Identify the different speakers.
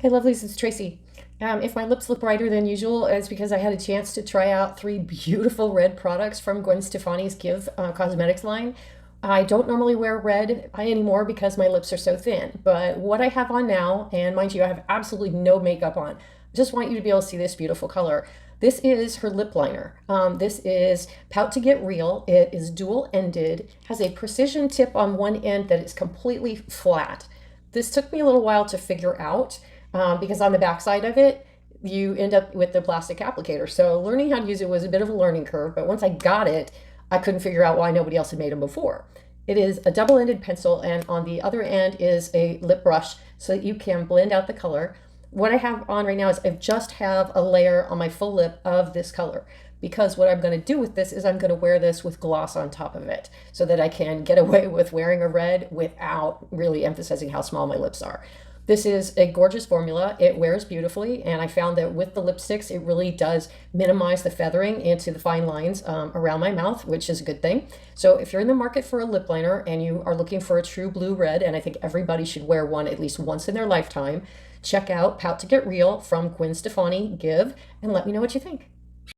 Speaker 1: Hey lovelies, it's Tracy. If my lips look brighter than usual, it's because I had a chance to try out three beautiful red products from Gwen Stefani's Give cosmetics line. I don't normally wear red anymore because my lips are so thin, but what I have on now, and mind you, I have absolutely no makeup on. I just want you to be able to see this beautiful color. This is her lip liner. This is Pout to Get Real. It is dual ended, has a precision tip on one end that is completely flat. This took me a little while to figure out because on the back side of it, you end up with the plastic applicator. So learning how to use it was a bit of a learning curve, but once I got it, I couldn't figure out why nobody else had made them before. It is a double-ended pencil, and on the other end is a lip brush so that you can blend out the color. What I have on right now is I just have a layer on my full lip of this color, because what I'm going to do with this is I'm going to wear this with gloss on top of it so that I can get away with wearing a red without really emphasizing how small my lips are. This is a gorgeous formula. It wears beautifully, and I found that with the lipsticks, it really does minimize the feathering into the fine lines around my mouth, which is a good thing. So if you're in the market for a lip liner and you are looking for a true blue red, and I think everybody should wear one at least once in their lifetime, check out Pout to Get Real from Gwen Stefani Give, and let me know what you think.